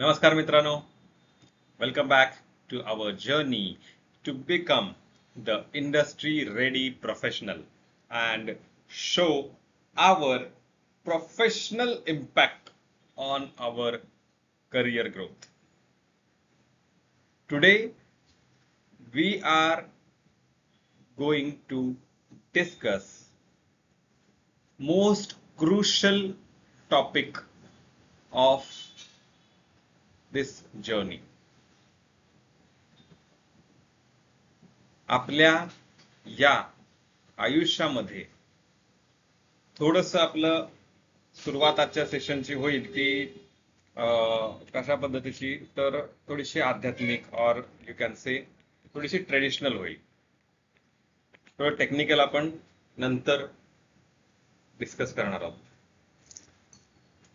नमस्कार मित्रांनो, welcome back to our journey to become the industry ready professional and show our professional impact on our career growth. Today we are going to discuss most crucial topic of this journey. आपल्या या आयुष्यामध्ये थोडस आपलं सुरुवात आजच्या सेशनची होईल की कशा पद्धतीची, तर थोडीशी आध्यात्मिक और यू कॅन से थोडीशी ट्रेडिशनल होईल. थोडं टेक्निकल आपण नंतर डिस्कस करणार आहोत.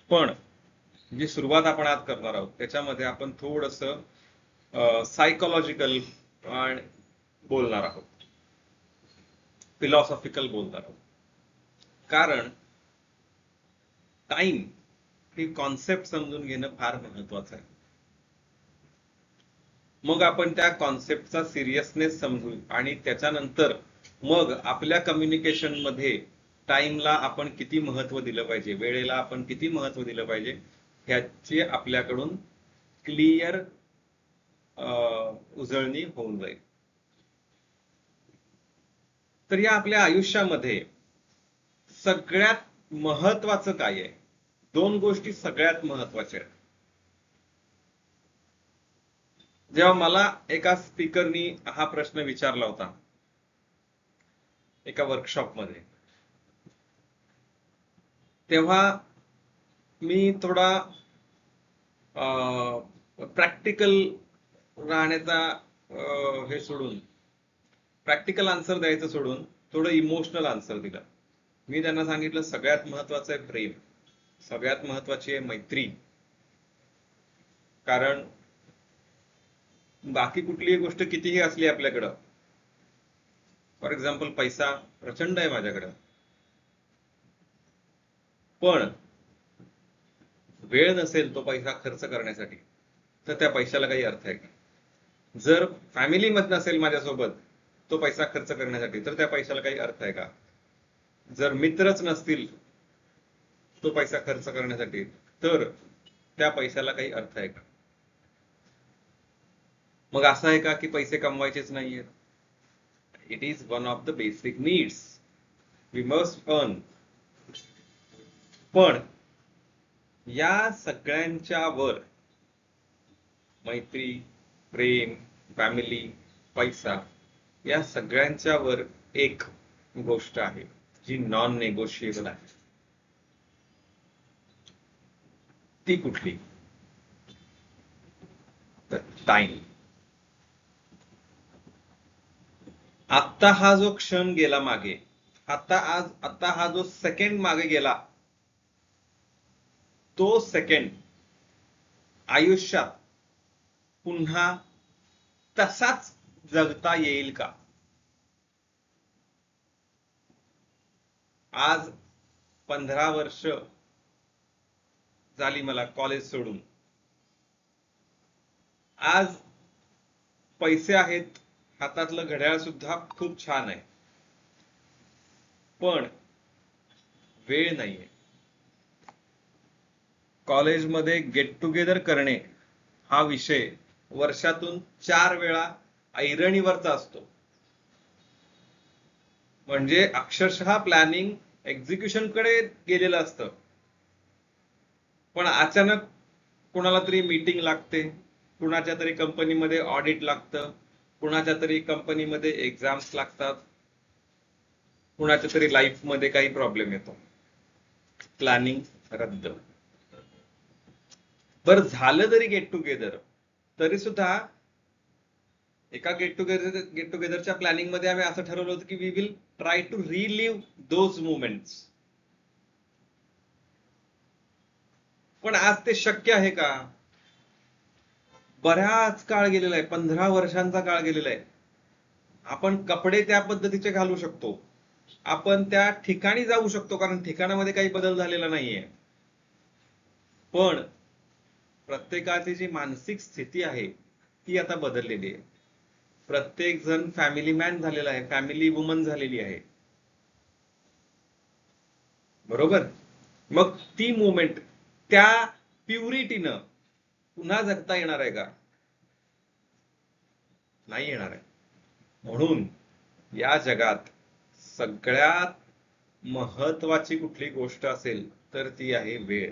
पण जी सुरुवात आपण आज करणार आहोत त्याच्यामध्ये आपण थोडस सायकोलॉजिकल बोलणार आहोत, फिलॉसॉफिकल बोलणार आहोत. कारण टाइम ही कॉन्सेप्ट समजून घेणं फार महत्वाचं आहे. मग आपण त्या कॉन्सेप्टचा सिरियसनेस समजू आणि त्याच्यानंतर मग आपल्या कम्युनिकेशन मध्ये टाइमला आपण किती महत्व दिलं पाहिजे, वेळेला आपण किती महत्व दिलं पाहिजे, ह्याची आपल्याकडून क्लिअर उजळणी होऊन जाईल. तर या आपल्या आयुष्यामध्ये सगळ्यात महत्वाचं काय आहे? दोन गोष्टी सगळ्यात महत्वाच्या आहेत. जेव्हा मला एका स्पीकरनी हा प्रश्न विचारला होता एका वर्कशॉप मध्ये, तेव्हा मी थोडा प्रॅक्टिकल राहण्याचा हे सोडून, प्रॅक्टिकल आन्सर द्यायचं सोडून थोडं इमोशनल आन्सर दिला. मी त्यांना सांगितलं सगळ्यात महत्वाचं आहे प्रेम, सगळ्यात महत्वाची आहे मैत्री. कारण बाकी कुठलीही गोष्ट कितीही असली आपल्याकडं, फॉर एक्झाम्पल पैसा प्रचंड आहे माझ्याकडं, पण वेळ नसेल तो पैसा खर्च करण्यासाठी, तर त्या पैशाला काही अर्थ आहे का? जर फॅमिली मध्ये नसेल माझ्यासोबत तो पैसा खर्च करण्यासाठी, तर त्या पैशाला काही अर्थ आहे का? जर मित्रच नसतील तो पैसा खर्च करण्यासाठी, तर त्या पैशाला काही अर्थ आहे का? मग असं आहे का की पैसे कमवायचेच नाहीयेत? It is one of the basic needs, we must earn. पण या सगळ्यांच्या वर मैत्री, प्रेम, फॅमिली, पैसा, या सगळ्यांच्या वर एक गोष्ट आहे जी नॉन नेगोशिएबल आहे. ती कुठली? तर टाइम. आता हा जो क्षण गेला मागे, आता हा जो सेकंड मागे गेला, तो सेकंड आयुष्यात पुन्हा तसाच जगता येईल का? आज 15 वर्ष झाली मला कॉलेज सोडून. आज पैसे आहेत, हातातलं घड्याळ सुद्धा खूप छान आहे, पण वेळ नाहीये. कॉलेजमध्ये गेट टुगेदर करणे हा विषय वर्षातून 4 वेळा ऐरणीवरचा असतो. म्हणजे अक्षरशः प्लॅनिंग एक्झिक्युशन कडे गेलेलं असतं, पण अचानक कुणाला तरी मीटिंग लागते, कुणाच्या तरी कंपनीमध्ये ऑडिट लागतं, कुणाच्या तरी कंपनीमध्ये एक्झाम्स लागतात, कुणाच्या तरी लाईफ मध्ये काही प्रॉब्लेम येतो, प्लॅनिंग रद्द. बरं झालं जरी गेट टुगेदर, तरी सुद्धा एका गेट टुगेदरच्या प्लॅनिंग मध्ये आम्ही असं ठरवलं होतं की we will try to relive those moments. पण आज ते शक्य आहे का? बराच काळ गेलेला आहे, 15 वर्षांचा काळ गेलेला आहे. आपण कपडे त्या पद्धतीचे घालू शकतो, आपण त्या ठिकाणी जाऊ शकतो, कारण ठिकाणामध्ये काही बदल झालेला नाहीये, पण प्रत्येकाची जी मानसिक स्थिती आहे ती आता बदललेली आहे. प्रत्येक जण फॅमिली मॅन झालेला आहे, फॅमिली वुमन झालेली आहे. बरोबर. मग ती मुवमेंट त्या प्युरिटीनं पुन्हा जगता येणार आहे का? नाही येणार आहे. म्हणून या जगात सगळ्यात महत्वाची कुठली गोष्ट असेल तर ती आहे वेळ.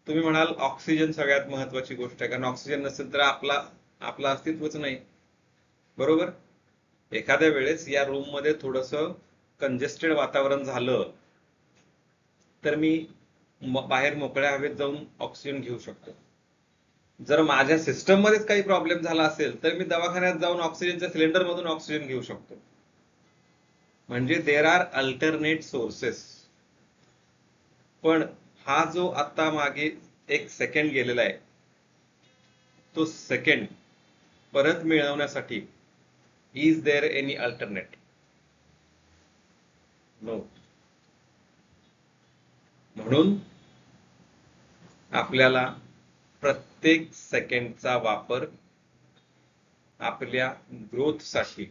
तुम्ही म्हणाल ऑक्सिजन सगळ्यात महत्वाची गोष्ट आहे, कारण ऑक्सिजन नसेल तर आपलं अस्तित्वच नाही. बरोबर. एखाद्या वेळेस या रूम मध्ये थोडस कंजेस्टेड वातावरण झालं तर मी बाहेर मोकळ्या हवेत जाऊन ऑक्सिजन घेऊ शकतो. जर माझ्या सिस्टम मध्येच काही प्रॉब्लेम झाला असेल तर मी दवाखान्यात जाऊन ऑक्सिजनच्या सिलेंडर मधून ऑक्सिजन घेऊ शकतो. म्हणजे देर आर अल्टरनेट सोर्सेस. पण हा जो आता मागे एक सेकंड गेलेला आहे, तो सेकंड परत मिळवण्यासाठी is there any alternate? No. म्हणून आपल्याला प्रत्येक सेकंडचा वापर आपल्या ग्रोथसाठी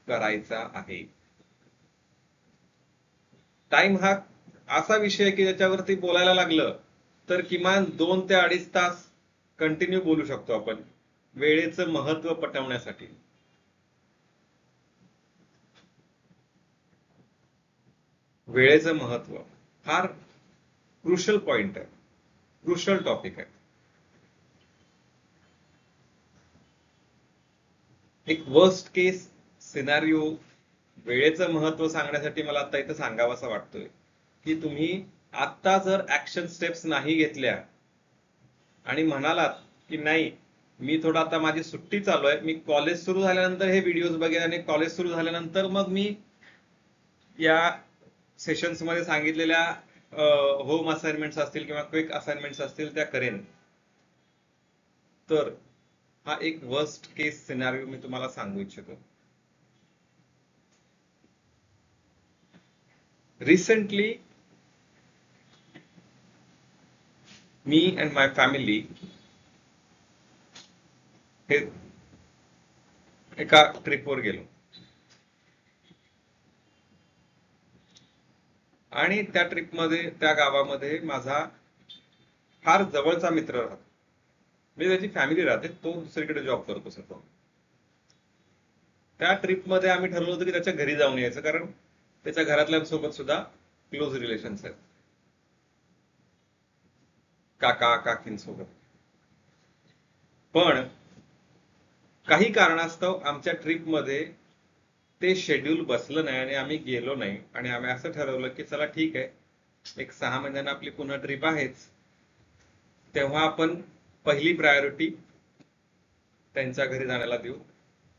करायचा आहे. टाइम हा असा विषय आहे की ज्याच्यावरती बोलायला लागलं तर किमान 2 ते 2.5 तास कंटिन्यू बोलू शकतो आपण वेळेचं महत्व पटवण्यासाठी. वेळेचं महत्व फार क्रुशल पॉइंट आहे, क्रुशल टॉपिक आहे. एक वर्स्ट केस सिनारिओ वेळेचं महत्व सांगण्यासाठी मला आता इथं सांगावंसं वाटतोय की तुम्ही आता जर ऍक्शन स्टेप्स नाही घेतल्या आणि म्हणालात की नाही मी थोडं आता माझी सुट्टी चालू आहे, मी कॉलेज सुरू झाल्यानंतर हे व्हिडिओज बघेन आणि कॉलेज सुरू झाल्यानंतर मग मी या सेशन्स मध्ये सांगितलेल्या होम असाइनमेंट्स असतील किंवा क्विक असाइनमेंट्स असतील त्या करेन, तर हा एक वर्स्ट केस सिनारिओ मी तुम्हाला सांगू इच्छितो. Recently me and my family हे एका ट्रिपवर गेलो आणि त्या ट्रिपमध्ये त्या गावामध्ये माझा फार जवळचा मित्र राहतो. म्हणजे त्याची फॅमिली राहते, तो दुसरीकडे जॉब करतो सध्या. त्या ट्रिपमध्ये आम्ही ठरवलं होतं की त्याच्या घरी जाऊन यायचं, कारण त्याच्या घरातल्यांसोबत सुद्धा क्लोज रिलेशन्स आहेत, काका काकींसोबत. पण काही कारणास्तव आमच्या ट्रिपमध्ये ते शेड्यूल बसलं नाही आणि आम्ही गेलो नाही. आणि आम्ही असं ठरवलं की चला ठीक आहे, एक 6 महिन्यांना आपली पुन्हा ट्रिप आहेच, तेव्हा आपण पहिली प्रायोरिटी त्यांच्या घरी जाण्याला देऊ,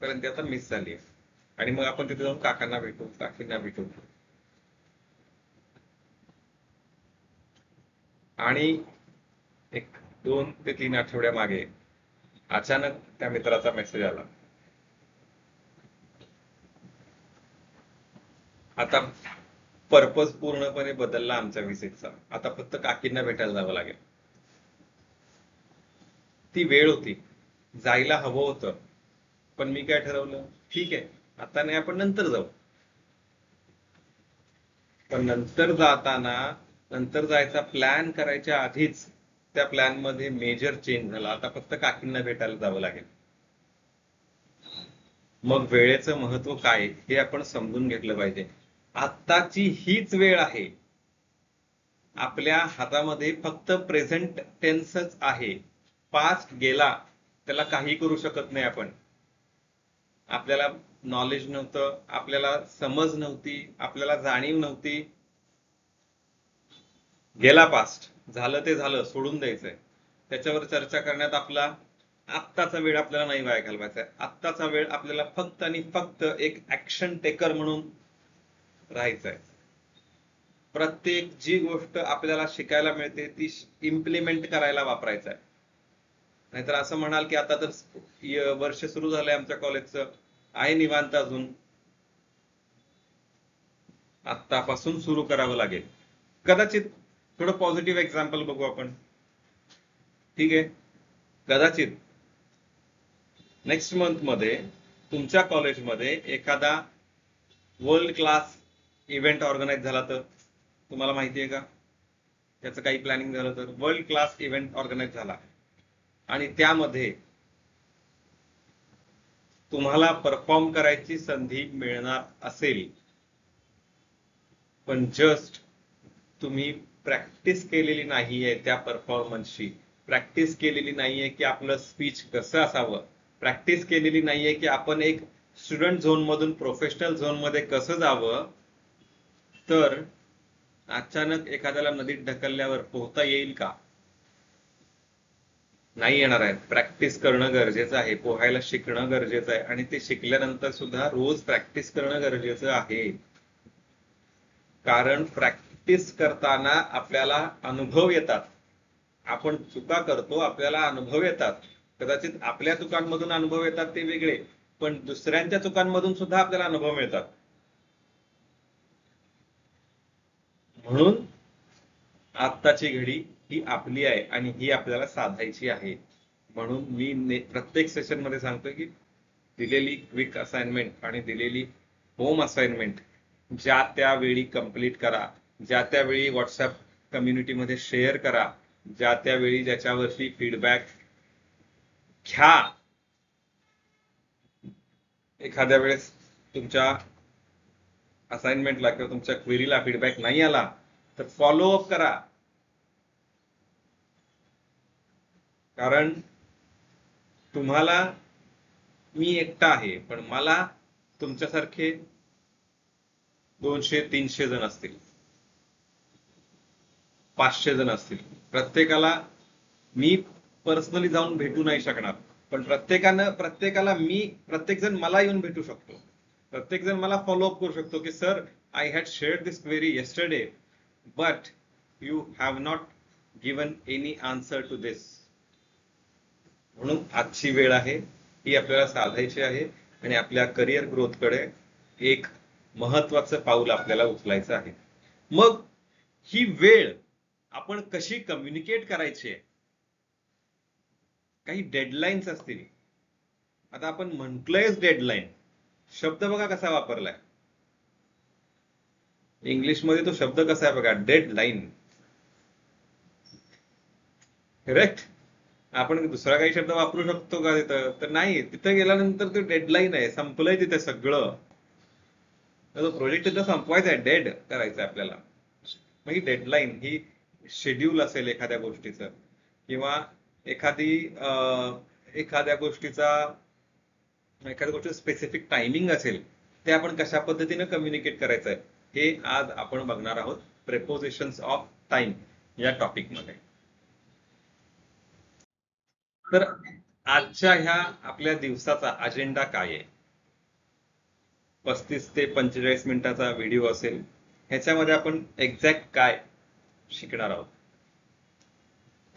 कारण ती आता मिस झाली आहे. आणि मग आपण तिथे जाऊन काकांना भेटू, काकींना भेटू. आणि एक 2 ते 3 आठवड्या मागे अचानक त्या मित्राचा मेसेज आला. आता पर्पज पूर्णपणे बदलला आमच्या व्हिजिटचा. आता फक्त काकींना भेटायला जावं लागेल. ती वेळ होती, जायला हवं होतं, पण मी काय ठरवलं, ठीक आहे आता नाही, आपण नंतर जाऊ. पण नंतर जायचा प्लॅन करायच्या आधीच त्या प्लॅन मध्ये मेजर चेंज झाला. आता फक्त काकींना भेटायला जावं लागेल. मग वेळेचं महत्व काय हे आपण समजून घेतलं पाहिजे. आत्ताची हीच वेळ आहे. आपल्या हातामध्ये फक्त प्रेझेंट टेन्सच आहे. पास्ट गेला, त्याला काही करू शकत नाही आपण. आपल्याला नॉलेज नव्हतं, आपल्याला समज नव्हती, आपल्याला जाणीव नव्हती. गेला पास्ट, झालं ते झालं, सोडून द्यायचंय. त्याच्यावर चर्चा करण्यात आपला आत्ताचा वेळ आपल्याला नाही वाया घालवायचा आहे. आत्ताचा वेळ आपल्याला फक्त आणि फक्त एक ऍक्शन टेकर म्हणून राहायचं आहे. प्रत्येक जी गोष्ट आपल्याला शिकायला मिळते ती इम्प्लिमेंट करायला वापरायचं आहे. नाहीतर असं म्हणाल की आता तर वर्ष सुरू झालंय आमच्या कॉलेजचं, आहे निवांत अजून, आत्तापासून सुरू करावं लागेल. कदाचित थोडं पॉझिटिव्ह एक्झाम्पल बघू आपण. ठीक आहे. कदाचित नेक्स्ट मंथ मध्ये तुमच्या कॉलेजमध्ये एखादा वर्ल्ड क्लास इव्हेंट ऑर्गनाईज झाला तर, तुम्हाला माहिती आहे का? त्याचं काही प्लॅनिंग झालं तर, वर्ल्ड क्लास इव्हेंट ऑर्गनाईज झाला आणि त्यामध्ये तुम्हाला परफॉर्म करायची संधी मिळणार असेल, पण जस्ट तुम्ही प्रॅक्टिस केलेली नाहीये त्या परफॉर्मन्सची, प्रॅक्टिस केलेली नाहीये की आपलं स्पीच कसं असावं, प्रॅक्टिस केलेली नाहीये की आपण एक स्टुडंट झोन मधून प्रोफेशनल झोन मध्ये कसं जावं, तर अचानक एखाद्याला नदीत ढकलल्यावर पोहता येईल का? नाही येणार आहे. प्रॅक्टिस करणं गरजेचं आहे, पोहायला शिकणं गरजेचं आहे आणि ते शिकल्यानंतर सुद्धा रोज प्रॅक्टिस करणं गरजेचं आहे. कारण प्रॅक्टिस करताना आपल्याला अनुभव येतात. आपण चुका करतो, आपल्याला अनुभव येतात. कदाचित आपल्या चुकांमधून अनुभव येतात ते वेगळे, पण दुसऱ्यांच्या चुकांमधून सुद्धा आपल्याला अनुभव मिळतात. म्हणून आत्ताची घडी ही आपली आहे आणि ही आपल्याला साधायची आहे. म्हणून मी प्रत्येक सेशन मध्ये सांगतोय की दिलेली क्विक असाइनमेंट आणि दिलेली होम असाइनमेंट ज्या त्यावेळी कंप्लीट करा, ज्या त्यावेळी व्हॉट्सअप कम्युनिटीमध्ये शेअर करा, ज्या त्यावेळी ज्याच्यावरती फीडबॅक घ्या. एखाद्या वेळेस तुमच्या असाइनमेंटला किंवा तुमच्या क्वेरीला फीडबॅक नाही आला तर फॉलोअप करा. कारण तुम्हाला, मी एकटा आहे पण मला तुमच्यासारखे 200-300 जण असतील, 500 जण असतील. प्रत्येकाला मी पर्सनली जाऊन भेटू नाही शकणार, पण प्रत्येक जण मला येऊन भेटू शकतो. प्रत्येक जण मला फॉलोअप करू शकतो की sir, I had shared this query yesterday but you have not given any answer to this. म्हणून आजची वेळ आहे, ही आपल्याला साधायची आहे आणि आपल्या करिअर ग्रोथकडे एक महत्वाचं पाऊल आपल्याला उचलायचं आहे. मग ही वेळ आपण कशी कम्युनिकेट करायची आहे? काही डेडलाईन्स असतील. आता आपण म्हटलंयच डेडलाईन, शब्द बघा कसा वापरलाय इंग्लिशमध्ये. तो शब्द कसा आहे बघा, डेडलाईन. करेक्ट. आपण दुसरा काही शब्द वापरू शकतो का तिथं? तर नाही. तिथं गेल्यानंतर ते डेडलाईन आहे, संपलंय तिथे सगळं. तो प्रोजेक्ट तिथं संपवायचा आहे, डेड करायचं आहे आपल्याला. मग ही डेडलाईन, ही शेड्यूल असेल एखाद्या गोष्टीचं, किंवा एखाद्या गोष्टीचा एखाद्या गोष्टी स्पेसिफिक टायमिंग असेल, ते आपण कशा पद्धतीने कम्युनिकेट करायचं आहे हे आज आपण बघणार आहोत प्रेपोजिशन्स ऑफ टाइम या टॉपिक मध्ये. तर आजच्या ह्या आपल्या दिवसाचा अजेंडा काय आहे? 35 ते 45 मिनिटाचा व्हिडिओ असेल. ह्याच्यामध्ये आपण एक्झॅक्ट काय शिकणार आहोत?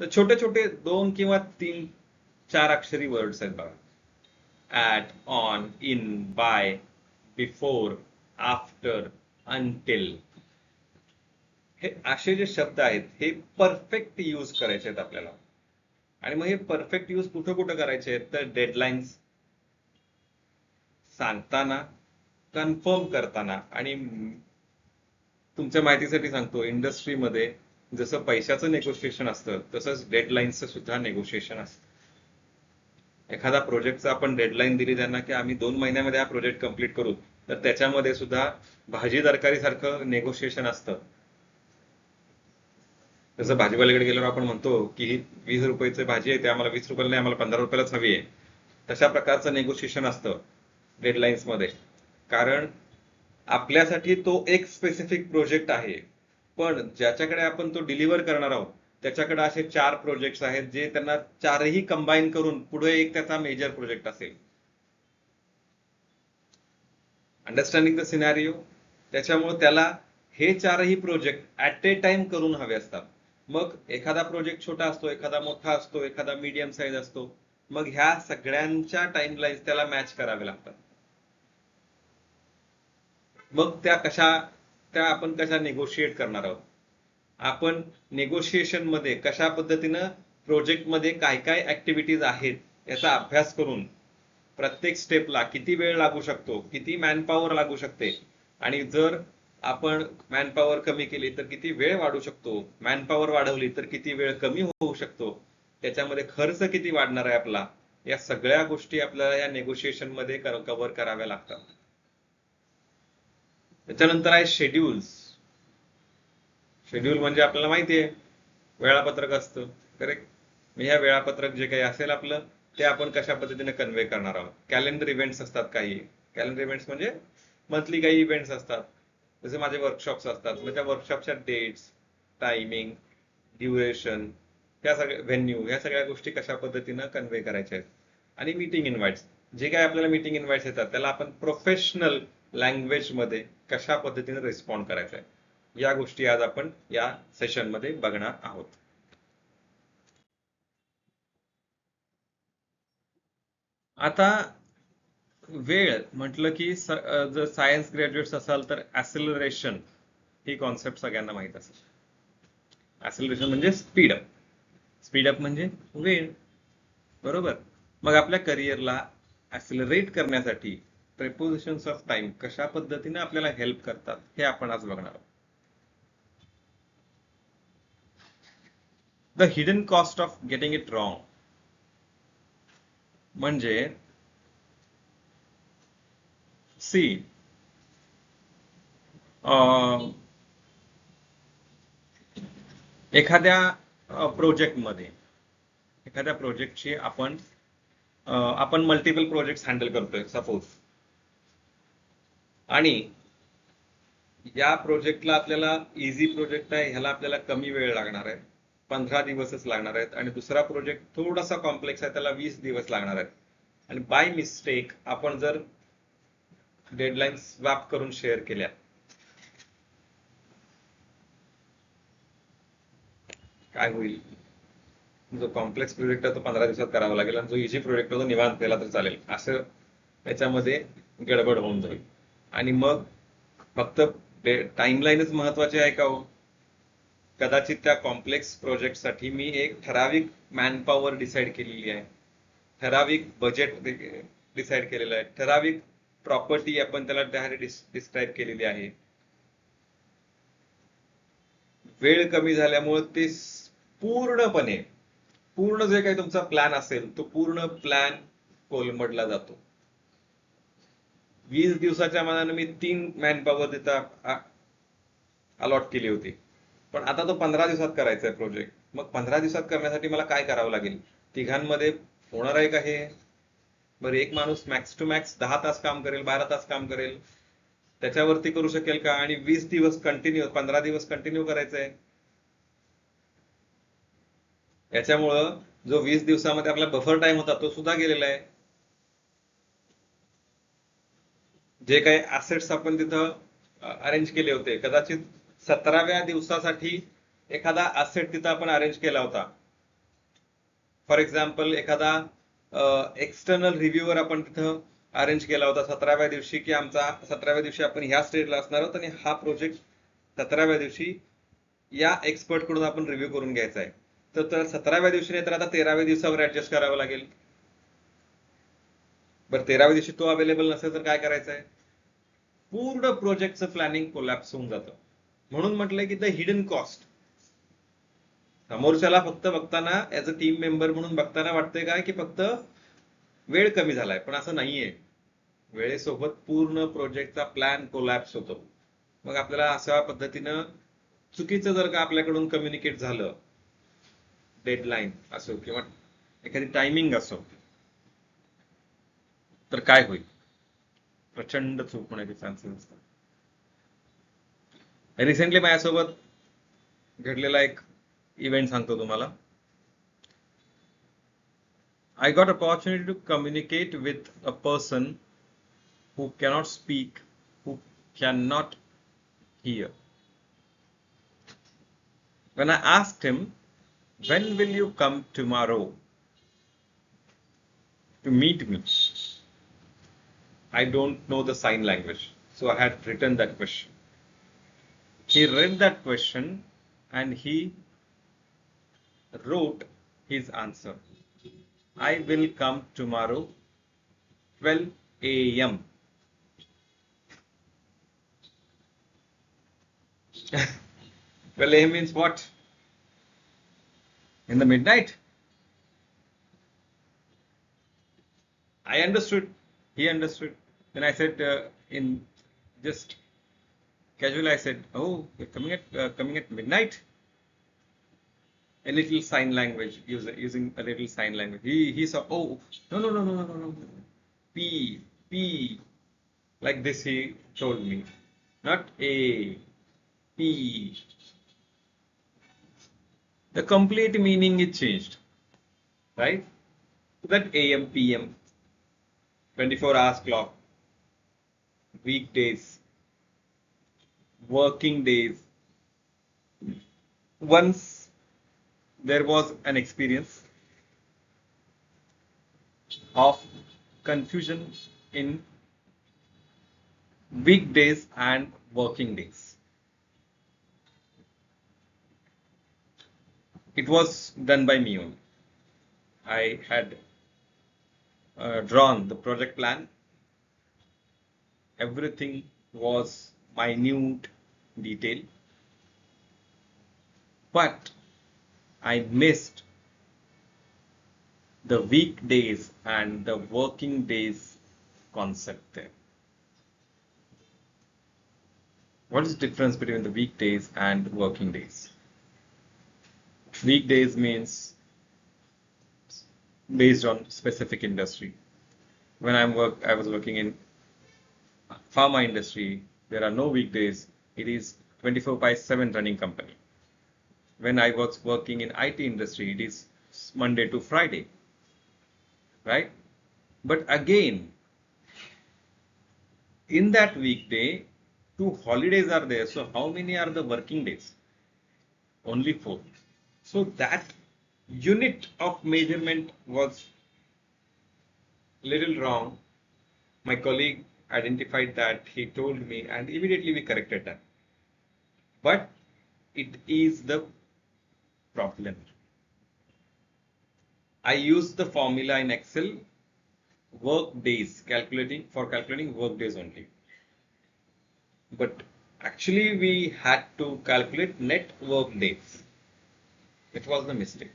तर छोटे छोटे 2 किंवा 3-4 अक्षरी वर्ड्स आहेत बघा. At, on, in, by, before, after, until. हे असे जे शब्द आहेत हे परफेक्ट यूज करायचे आहेत आपल्याला. आणि मग हे परफेक्ट यूज कुठं कुठं करायचे आहेत? तर डेडलाईन्स सांगताना, कन्फर्म करताना. आणि तुमच्या माहितीसाठी सांगतो, इंडस्ट्रीमध्ये जसं पैशाचं नेगोशिएशन असतं तसंच डेडलाईन्सचं सुद्धा नेगोशिएशन असतं. एखादा प्रोजेक्टचा आपण डेडलाईन दिली त्यांना की आम्ही 2 महिन्यामध्ये हा प्रोजेक्ट कंप्लीट करू, तर त्याच्यामध्ये सुद्धा भाजी तरकारी सारखं नेगोशिएशन असतं. जसं भाजीवाल्याकडे गेल्यावर आपण म्हणतो की 20 रुपयाची भाजी आहे, ते आम्हाला 20 रुपयाला नाही, आम्हाला 15 रुपयालाच हवी आहे. तशा प्रकारचं नेगोशिएशन असतं डेडलाईन्स मध्ये. कारण आपल्यासाठी तो एक स्पेसिफिक प्रोजेक्ट आहे, पण ज्याच्याकडे आपण तो डिलिव्हर करणार आहोत त्याच्याकडे असे 4 प्रोजेक्ट्स आहेत जे त्यांना 4ही कंबाईन करून पुढे एक त्याचा मेजर प्रोजेक्ट असेल. Understanding the scenario. त्याच्यामुळे त्याला हे 4ही प्रोजेक्ट ऍट ए टाइम करून हवे असतात. मग एखादा प्रोजेक्ट छोटा असतो, एखादा मोठा असतो, एखादा मीडियम साईज असतो. मग ह्या सगळ्यांच्या टाइमलाईन्स त्याला मॅच करावे लागतात. मग त्या आपण कशा नेगोशिएट करणार आहोत? आपण नेगोशिएशन मध्ये कशा पद्धतीनं प्रोजेक्टमध्ये काय काय ऍक्टिव्हिटीज आहेत याचा अभ्यास करून प्रत्येक स्टेपला किती वेळ लागू शकतो, किती मॅनपॉवर लागू शकते, आणि जर आपण मॅनपॉवर कमी केली तर किती वेळ वाढू शकतो, मॅनपॉवर वाढवली तर किती वेळ कमी होऊ शकतो, त्याच्यामध्ये खर्च किती वाढणार आहे आपला, या सगळ्या गोष्टी आपल्याला या नेगोशिएशन मध्ये कव्हर कराव्या लागतात. त्याच्यानंतर आहे शेड्यूल्स. शेड्यूल म्हणजे आपल्याला माहिती आहे वेळापत्रक असतं, करेक्ट. ह्या वेळापत्रक जे काही असेल आपलं ते आपण कशा पद्धतीने कन्वे करणार आहोत. कॅलेंडर इव्हेंट्स असतात काही. कॅलेंडर इव्हेंट्स म्हणजे मंथली काही इव्हेंट्स असतात, जसे माझे वर्कशॉप्स असतात, मग त्या वर्कशॉपच्या डेट्स, टायमिंग, ड्युरेशन, ह्या सगळ्या व्हेन्यू, ह्या सगळ्या गोष्टी कशा पद्धतीनं कन्वे करायच्या आहेत. आणि मीटिंग इन्व्हाइट्स, जे काही आपल्याला मीटिंग इन्व्हाइट्स येतात त्याला आपण प्रोफेशनल लँग्वेज मध्ये कशा पद्धतीने रिस्पॉन्ड करायचं आहे, या गोष्टी आज आपण या सेशन मध्ये बघणार आहोत. आता वेळ म्हटलं की जर सायन्स ग्रॅज्युएट्स असाल तर ऍसिलरेशन ही कॉन्सेप्ट सगळ्यांना माहित असेल. ऍसिलरेशन म्हणजे स्पीडअप. स्पीडअप म्हणजे वेळ, बरोबर. मग आपल्या करिअरला ऍसिलरेट करण्यासाठी प्रेपोजिशन्स ऑफ टाइम कशा पद्धतीने आपल्याला हेल्प करतात हे आपण आज बघणार आहोत. The hidden cost of getting it wrong म्हणजे सी एखाद्या प्रोजेक्टची आपण मल्टिपल प्रोजेक्ट हँडल करतोय सपोज, आणि या प्रोजेक्टला आपल्याला इझी प्रोजेक्ट आहे, ह्याला आपल्याला कमी वेळ लागणार आहे, 15 दिवसच लागणार आहेत, आणि दुसरा प्रोजेक्ट थोडासा कॉम्प्लेक्स आहे, त्याला 20 दिवस लागणार आहेत. आणि बाय मिस्टेक आपण जर डेडलाईन स्वॅप करून शेअर केल्या, काय होईल? जो कॉम्प्लेक्स प्रोजेक्ट आहे तो 15 दिवसात करावा लागेल, आणि जो इझी प्रोजेक्ट आहे तो निवांत केला तर चालेल, असं त्याच्यामध्ये गडबड होऊन जाईल. आणि मग फक्त टाइमलाईनच महत्वाची आहे का हो? कदाचित त्या कॉम्प्लेक्स प्रोजेक्टसाठी मी एक ठराविक मॅनपॉवर डिसाईड केलेली आहे, ठराविक बजेट डिसाईड केलेलं आहे, ठराविक प्रॉपर्टी आपण त्याला डिस्क्राईब केलेली आहे. वेळ कमी झाल्यामुळे ते पूर्ण जे काही तुमचा प्लॅन असेल तो पूर्ण प्लॅन कोलमडला जातो. 20 दिवसाच्या मानाने मी 3 मॅनपॉवर तिथं अलॉट केली होती, पण आता तो 15 दिवसात करायचा आहे प्रोजेक्ट. मग 15 दिवसात करण्यासाठी मला काय करावं लागेल? तिघांमध्ये होणार आहे का हे? बरं, एक माणूस मॅक्स टू मॅक्स 10 तास काम करेल, 12 तास काम करेल, त्याच्यावरती करू शकेल का? आणि 20 दिवस कंटिन्यू, 15 दिवस कंटिन्यू करायचंय. याच्यामुळं जो 20 दिवसामध्ये आपला बफर टाइम होता तो सुद्धा गेलेला आहे. जे काही ऍसेट्स आपण तिथं अरेंज केले होते, कदाचित 17व्या दिवसासाठी एखादा ऍसेट तिथं आपण अरेंज केला होता. फॉर एक्झाम्पल एखादा एक्सटर्नल रिव्ह्यूवर आपण तिथं अरेंज केला होता 17व्या दिवशी, की आमचा 17व्या दिवशी आपण ह्या स्टेजला असणार आहोत आणि हा प्रोजेक्ट 17व्या दिवशी या एक्सपर्ट कडून आपण रिव्ह्यू करून घ्यायचा आहे. तर 17व्या दिवशी नाही तर आता 13व्या दिवसावर ऍडजस्ट करावं लागेल. बरं, 13व्या दिवशी तो अवेलेबल नसेल तर काय करायचं आहे? पूर्ण प्रोजेक्टचं प्लॅनिंग कोलॅप्स होऊन जातं. म्हणून म्हटलंय की द हिडन कॉस्ट. समोरच्याला फक्त बघताना ऍज अ टीम मेंबर म्हणून बघताना वाटतंय काय की फक्त वेळ कमी झालाय, पण असं नाहीये. वेळेसोबत पूर्ण प्रोजेक्टचा प्लॅन कोलॅप्स होतो. मग आपल्याला अशा पद्धतीनं चुकीचं जर का आपल्याकडून कम्युनिकेट झालं, डेडलाईन असो किंवा एखादी टायमिंग असो, तर काय होईल? प्रचंड चूक होण्याचे चान्सेस असतात. रिसेंटली माझ्यासोबत घडलेला एक इव्हेंट सांगतो तुम्हाला. I got opportunity to communicate with a person who cannot speak, who cannot hear. When I asked him, when will you come tomorrow to meet me? I don't know the sign language, so I had written that question. He read that question and he wrote his answer. I will come tomorrow, 12 a.m. 12 a.m. means what? In the midnight? I understood. He understood. Then I said, in just casual, I said, "Oh, you're coming at midnight." A little sign language, using a little sign language. He saw. Oh, no, no, no, no, no, no, no. P, P, like this. He told me, not A, P. The complete meaning is changed, right? That AM, PM, 24 hours clock, weekdays, working days. Once there was an experience of confusion in weekdays and working days. It was done by me only. I had drawn the project plan. Everything was minute detail, but I missed the weekdays and the working days concept there. What is the difference between the weekdays and working days? Weekdays means based on specific industry. When I was working in pharma industry, there are no weekdays. It is 24/7 running company. When I was working in IT industry, it is Monday to Friday, right? But again, in that weekday, 2 holidays are there. So how many are the working days? Only 4. So that unit of measurement was little wrong. My colleague identified that, he told me, and immediately we corrected that. But it is the problem. I use the formula in Excel, work days, calculating work days only. But actually we had to calculate net work days. It was the mistake.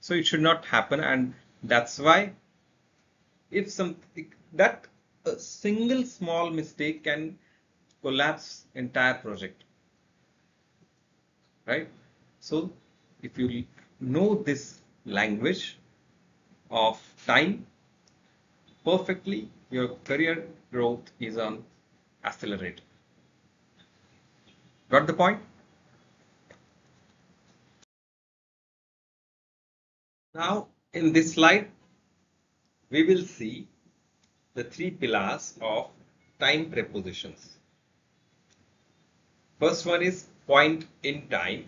So it should not happen, and that's why if something that a single small mistake can collapse entire project, right? So if you know this language of time perfectly, your career growth is on accelerate. Got the point? Now in this slide we will see the 3 pillars of time prepositions. First one is point in time,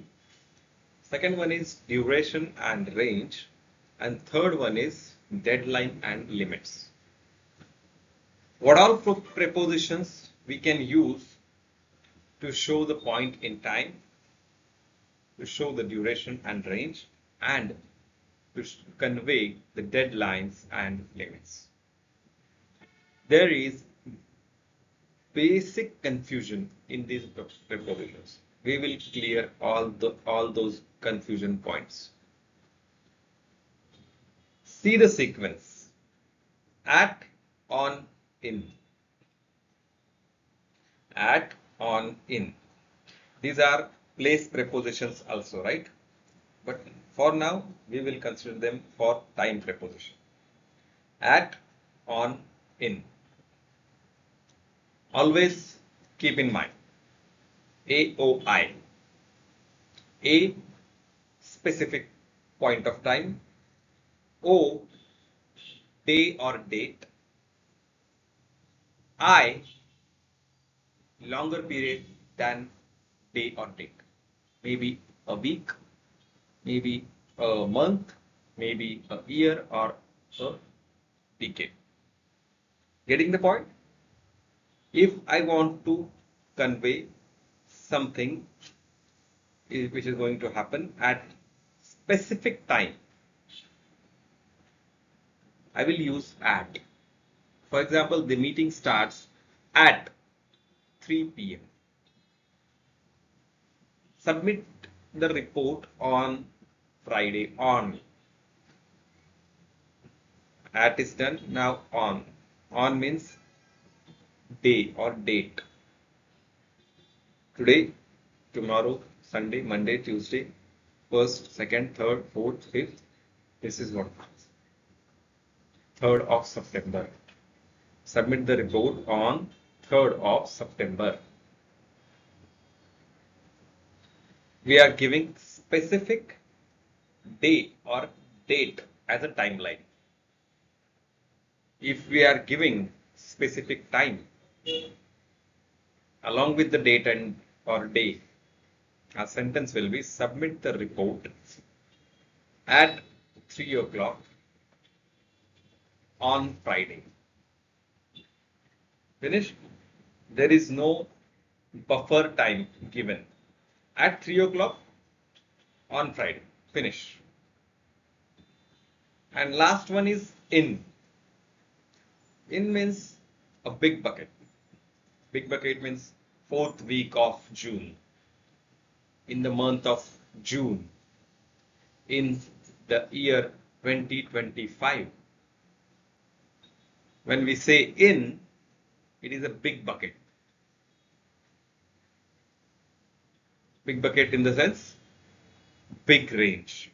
second one is duration and range, and third one is deadline and limits. What all prepositions we can use to show the point in time, to show the duration and range, and to convey the deadlines and limits? There is basic confusion in these prepositions. We will clear all those confusion points. See the sequence: at, on, in. At, on, in. These are place prepositions also, right? But for now, we will consider them for time preposition. At, on, in. Always keep in mind AOI. A, specific point of time. O, day or date. I, longer period than day or date. Maybe a week, maybe a month, maybe a year, or a decade. Getting the point? If I want to convey something which is going to happen at specific time, I will use at. For example, the meeting starts at 3 p.m. Submit the report on Friday on. At is done. Now on. On means day or date. Today, tomorrow, Sunday, Monday, Tuesday, 1st, 2nd, 3rd, 4th, 5th. This is what 3rd of September. Submit the report on 3rd of September. We are giving specific day or date as a timeline. If we are giving specific time along with the date and or day, our sentence will be submit the report at 3 o'clock on Friday. Finish. There is no buffer time given. At 3 o'clock on Friday. Finish. And last one is in. In means a big bucket. Big bucket means 4th week of June. In the month of June. In the year 2025. When we say in, it is a big bucket. Big bucket in the sense, big range.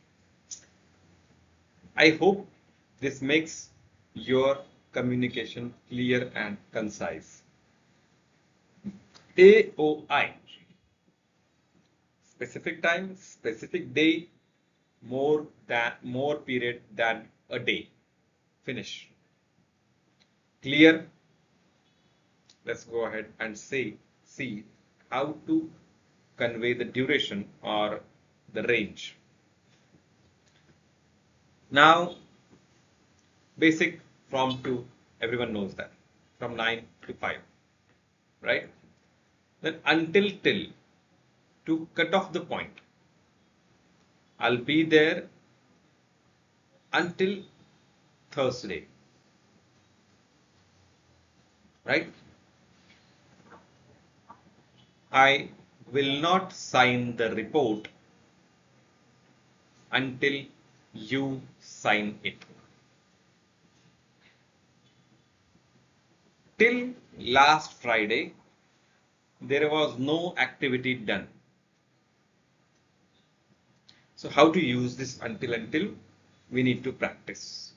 I hope this makes your communication clear and concise. AOI. Specific time, specific day, more period than a day. Finish. Clear? Let's go ahead and see how to convey the duration or the range. Now, basic from to, everyone knows that, from 9 to 5, right? Then until till, to cut off the point. I'll be there until Thursday, right? I will not sign the report until you sign it. Till last Friday, there was no activity done. So how to use this until, we need to practice.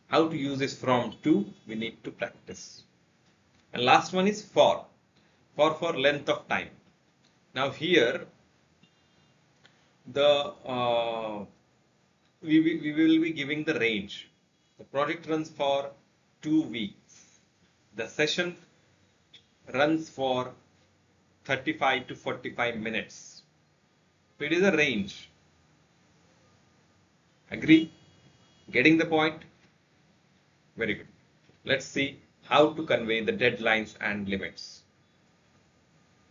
How to use this from to, we need to practice. And last one is for length of time. Now here, we will be giving the range. The project runs for 2 weeks. The session runs for 35 to 45 minutes. So it is a range. Agree? Getting the point? Very good. Let's see how to convey the deadlines and limits.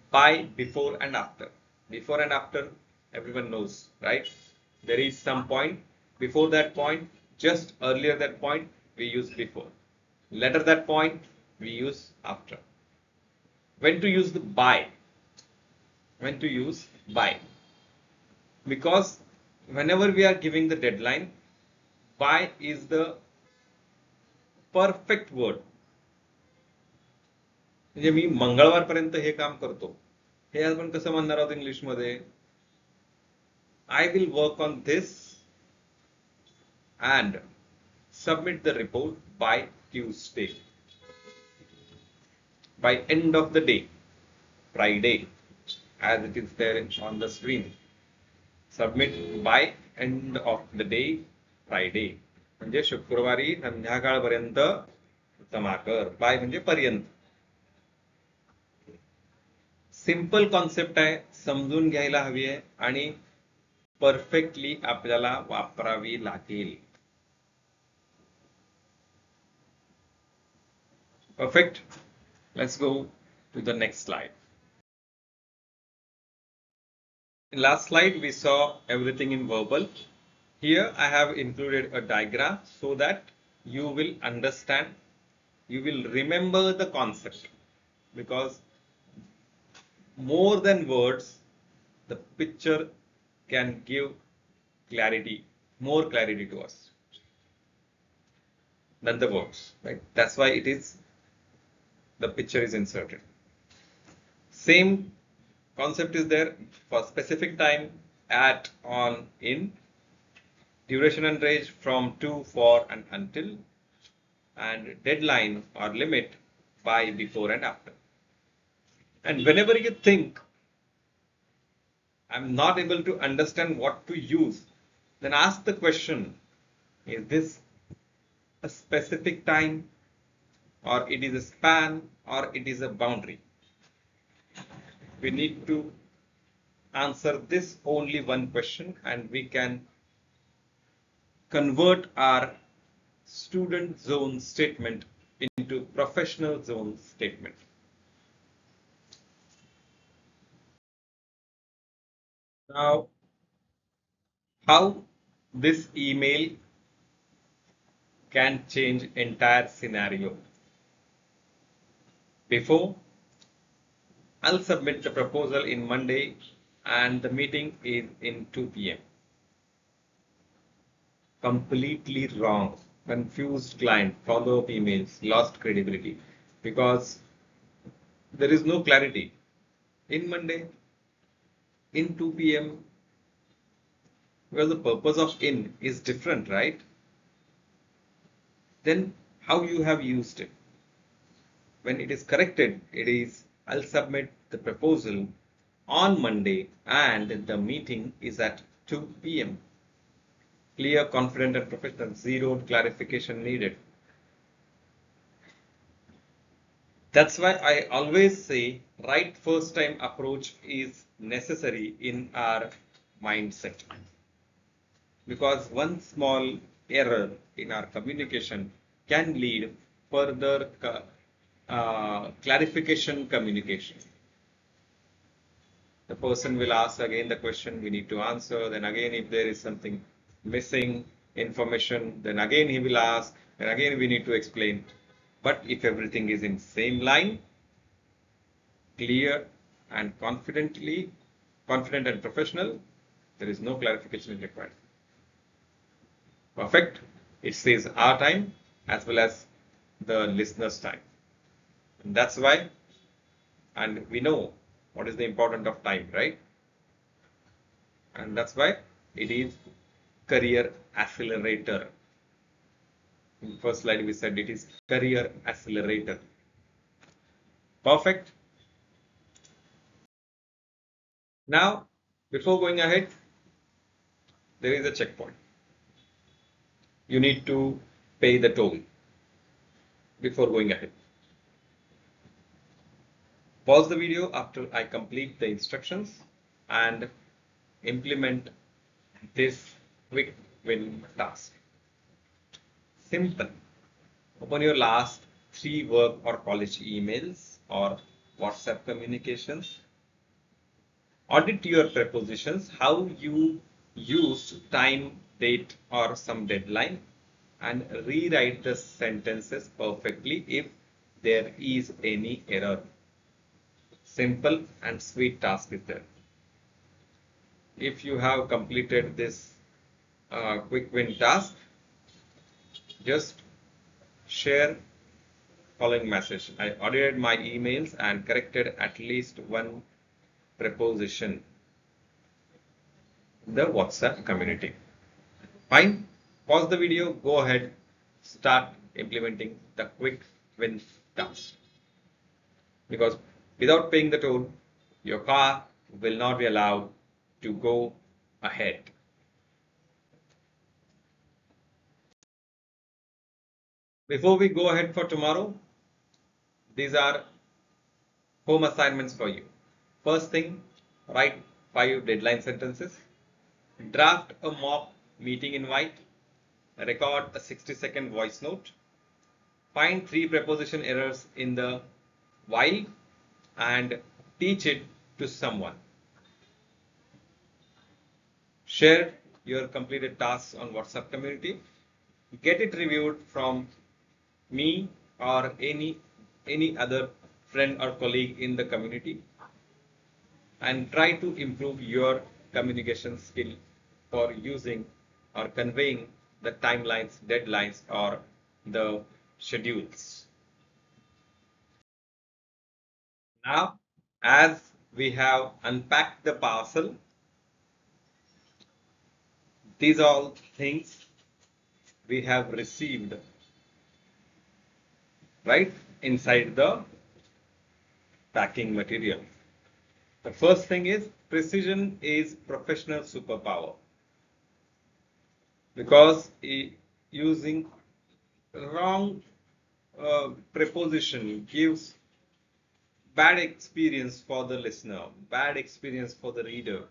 By, before and after. Before and after, everyone knows, right? There is some point. Before that point, just earlier that point, we use before. Later that point, we use after. When to use the by? When to use by? Because whenever we are giving the deadline, by is the perfect word. म्हणजे मी मंगळवारपर्यंत हे काम करतो, हे आपण कसं म्हणणार आहोत इंग्लिश मध्ये? I will work on this and submit the report by Tuesday. By end of the day, Friday, as it is there on the screen. Submit by end of the day, Friday. म्हणजे शुक्रवारी संध्याकाळपर्यंत जमा कर. Bye म्हणजे पर्यंत. Simple concept आहे, समजून घ्यायला हवी आहे आणि परफेक्टली आपल्याला वापरावी लागेल. Perfect. Let's go to the next slide. In last slide, we saw everything in verbal. Here I have included a diagram so that you will understand, you will remember the concept, because more than words, the picture can give clarity, more clarity to us than the words, right? That's why the picture is inserted. Same concept is there for specific time, at, on, in, duration and range from, to, for, and until, and deadline or limit, by, before, and after. And whenever you think I'm not able to understand what to use, then ask the question, is this a specific time, or it is a span, or it is a boundary? We need to answer this only one question, and we can convert our student zone statement into professional zone statement. Now, how this email can change entire scenario. Before, I'll submit the proposal in Monday and the meeting is in 2 p.m. Completely wrong. Confused client, follow-up emails, lost credibility, because there is no clarity. In Monday, in 2 p.m., well, the purpose of in is different, right? Then how you have used it? When it is corrected, it is I'll submit the proposal on Monday and the meeting is at 2 p.m. Clear, confident, and professional. Zero clarification needed. That's why I always say right first time approach is necessary in our mindset. Because one small error in our communication can lead further clarification communication. The person will ask again the question, we need to answer. Then again, if there is something missing information, then again he will ask, and again we need to explain. But if everything is in same line, clear and confident and professional, there is no clarification required. Perfect. It saves our time as well as the listener's time. And that's why, and we know what is the importance of time, right? And that's why it is career accelerator. In first slide we said it is career accelerator. Perfect. Now, before going ahead, there is a checkpoint. You need to pay the toll before going ahead. Pause the video after I complete the instructions and implement this quick win task. Simple. Open your last 3 work or college emails or WhatsApp communications. Audit your prepositions, how you used time, date, or some deadline, and rewrite the sentences perfectly if there is any error. Simple and sweet task is there. If you have completed this quick win task, just share following message. I audited my emails and corrected at least one preposition in the WhatsApp community. Fine. Pause the video. Go ahead. Start implementing the quick win task. Because without paying the toll, your car will not be allowed to go ahead. Before we go ahead for tomorrow, these are home assignments for you. First thing, write 5 deadline sentences, draft a mock meeting invite, record a 60-second voice note, find 3 preposition errors in the while, and teach it to someone. Share your completed tasks on WhatsApp community. get it reviewed from me or any other friend or colleague in the community, and try to improve your communication skill for using or conveying the timelines, deadlines, or the schedules. Now, as we have unpacked the parcel, these all things we have received right inside the packing material. The first thing is precision is professional superpower, because using wrong preposition gives bad experience for the listener, bad experience for the reader,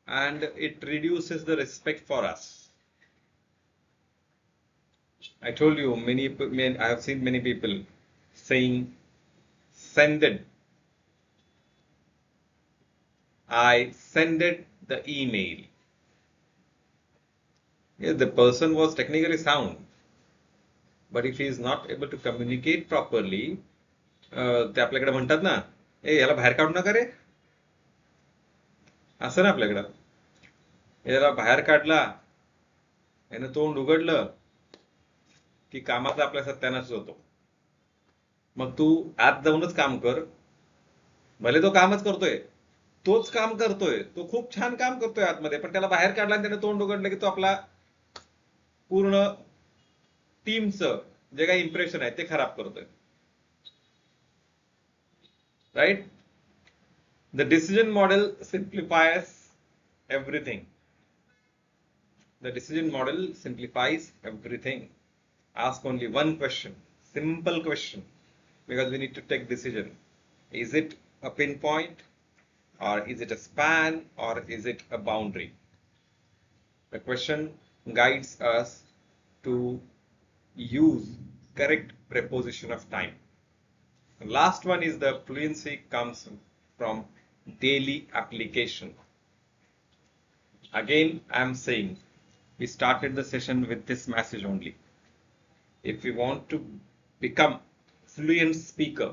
and it reduces the respect for us. I told you I have seen many people saying sended. I sended the email. Yes, the person was technically sound, but if he is not able to communicate properly, ते आपल्याकडे म्हणतात ना, ए याला बाहेर काढू नका रे, असं ना आपल्याकडं. याला बाहेर काढला, यानं तोंड उघडलं की कामाचा आपल्या सत्यानाश होतो. मग तू आत जाऊनच काम कर, भले तो कामच करतोय, तोच काम करतोय, तो खूप छान काम करतोय आतमध्ये, पण त्याला बाहेर काढला आणि त्याने तोंड उघडलं की तो आपला पूर्ण टीमचं जे काही इम्प्रेशन आहे ते खराब करतोय. Right? The decision model simplifies everything. The decision model simplifies everything. Ask only one question, simple question, because we need to take decision. Is it a pinpoint, or is it a span, or is it a boundary? The question guides us to use correct preposition of time. The last one is the fluency comes from daily application. Again, I am saying we started the session with this message only. If we want to become fluent speaker,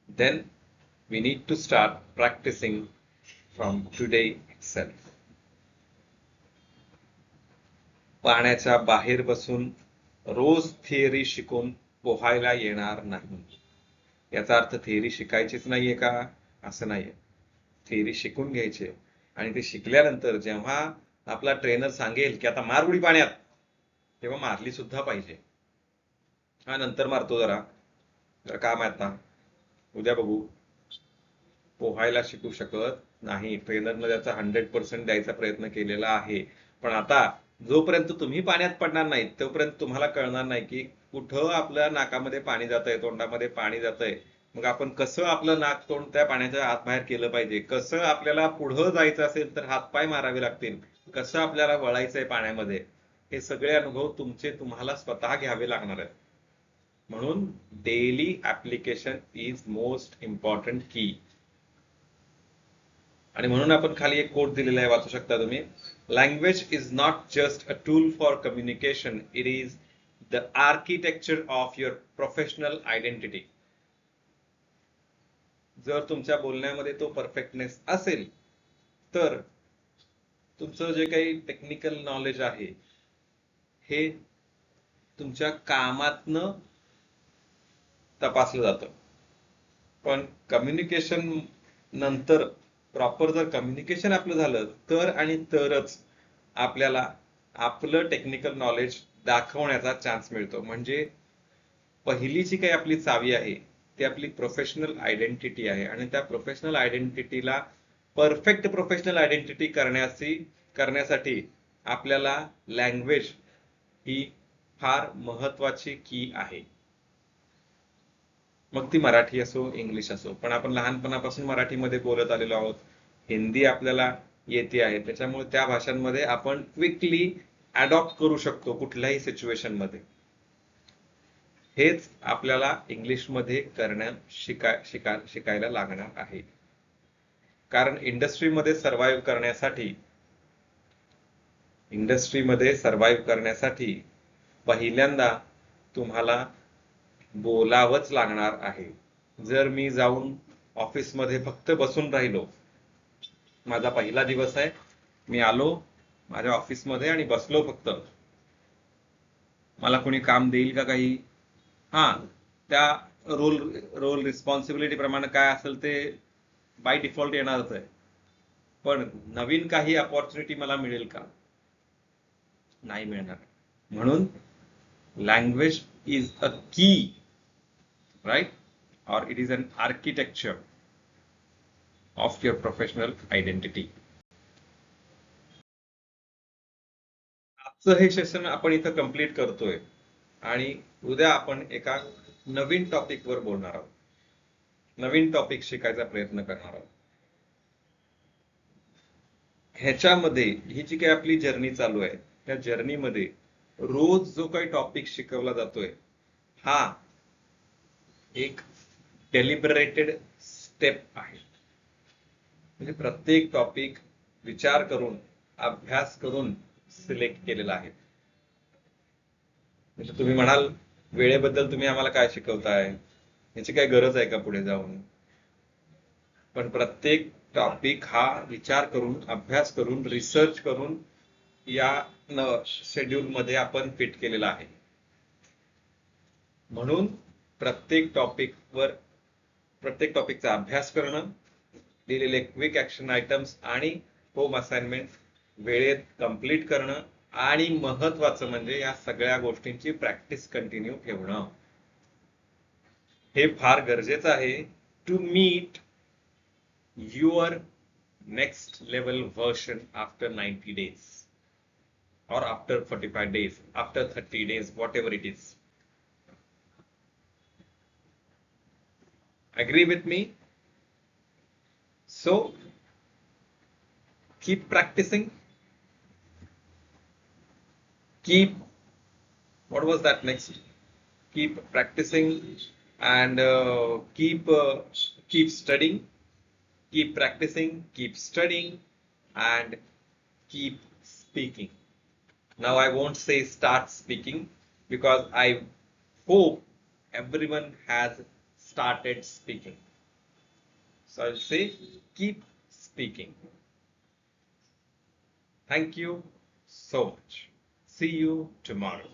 then we need to start practicing from today itself. पाण्याच्या बाहेर बसून रोज theory शिकून पोहायला येणार नाही. याचा अर्थ theory शिकायचीच नाहीये का? असं नाहीये. थिअरी शिकून घ्यायचे, आणि ते शिकल्यानंतर जेव्हा आपला ट्रेनर सांगेल की आता मार उडी पाण्यात, तेव्हा मारली सुद्धा पाहिजे. हा नंतर मारतो, जरा काम आहे आता, उद्या बघू. पोहायला शिकू शकत नाही. ट्रेनरनं त्याचा 100% द्यायचा प्रयत्न केलेला आहे, पण आता जोपर्यंत तुम्ही पाण्यात पडणार नाही तोपर्यंत तुम्हाला कळणार नाही की कुठं आपल्या नाकामध्ये पाणी जातंय, तोंडामध्ये पाणी जातंय. मग आपण कसं आपलं नाक तोंड त्या पाण्याच्या आत बाहेर केलं पाहिजे, कसं आपल्याला पुढं जायचं असेल तर हातपाय मारावे लागतील, कसं आपल्याला वळायचंय पाण्यामध्ये, हे सगळे अनुभव तुम्हाला स्वतः घ्यावे लागणार आहेत. म्हणून daily application is most important की. आणि म्हणून आपण खाली एक कोट दिलेला आहे, वाचू शकता तुम्ही. Language is not just a tool for communication, it is the architecture of your professional identity. जर तुमच्या बोलण्यामध्ये तो परफेक्टनेस असेल तर तुमचं जे काही टेक्निकल नॉलेज आहे हे तुमच्या कामातनं तपासलं जातं. पण कम्युनिकेशन नंतर प्रॉपर जर कम्युनिकेशन आपलं झालं तर आणि तरच आपल्याला आपलं टेक्निकल नॉलेज दाखवण्याचा चान्स मिळतो. म्हणजे पहिली जी काही आपली चावी आहे ती आपली प्रोफेशनल आयडेंटिटी आहे, आणि त्या प्रोफेशनल आयडेंटिटीला परफेक्ट प्रोफेशनल आयडेंटिटी करण्यासाठी आपल्याला लँग्वेज ही फार महत्वाची की आहे. मग ती मराठी असो, इंग्लिश असो. पण आपण लहानपणापासून मराठीमध्ये बोलत आलेलो आहोत, हिंदी आपल्याला येते आहे, त्याच्यामुळे त्या भाषांमध्ये आपण क्विकली अडॉप्ट करू शकतो कुठल्याही सिच्युएशन मध्ये. हेच आपल्याला इंग्लिशमध्ये शिकायला लागणार आहे. कारण इंडस्ट्रीमध्ये सर्व्हाइव्ह करण्यासाठी इंडस्ट्रीमध्ये सर्व्हाइव्ह करण्यासाठी पहिल्यांदा तुम्हाला बोलावंच लागणार आहे. जर मी जाऊन ऑफिसमध्ये फक्त बसून राहिलो, माझा पहिला दिवस आहे, मी आलो माझ्या ऑफिसमध्ये आणि बसलो फक्त, मला कोणी काम देईल का काही? हा, त्या रोल रोल रिस्पॉन्सिबिलिटी प्रमाणे काय असेल ते बाय डिफॉल्ट येणारच आहे. पण नवीन काही अपॉर्च्युनिटी मला मिळेल का? नाही मिळणार. म्हणून language is a key, right, or it is an architecture of your professional identity. आजचं हे सेशन आपण इथं कंप्लीट करतोय आणि उद्या आपण एका नवीन टॉपिकवर बोलणार आहोत, नवीन टॉपिक शिकायचा प्रयत्न करणार आहोत. ह्याच्यामध्ये ही जी काही आपली जर्नी चालू आहे, त्या जर्नीमध्ये रोज जो काही टॉपिक शिकवला जातोय हा एक डेलिबरेटेड स्टेप आहे. म्हणजे प्रत्येक टॉपिक विचार करून, अभ्यास करून सिलेक्ट केलेला आहे. म्हणजे तुम्ही म्हणाल वेळेबद्दल तुम्ही आम्हाला काय शिकवताय, याची काय गरज आहे का पुढे जाऊन? पण प्रत्येक टॉपिक हा विचार करून, अभ्यास करून, रिसर्च करून या शेड्यूल मध्ये आपण फिट केलेला आहे. म्हणून प्रत्येक टॉपिकचा अभ्यास करणं, दिलेले क्विक ऍक्शन आयटम्स आणि होम असाइनमेंट वेळेत कंप्लीट करणं, आणि महत्वाचं म्हणजे या सगळ्या गोष्टींची प्रॅक्टिस कंटिन्यू ठेवणं, हे फार गरजेचं आहे to meet your next level version after 90 days or after 45 days, after 30 days, whatever it is. Agree with me? So keep practicing, keep, what was that next? Keep practicing and keep studying, keep practicing, keep studying, and keep speaking. Now I won't say start speaking, because I hope everyone has started speaking. So I'll say keep speaking. Thank you so much. See you tomorrow.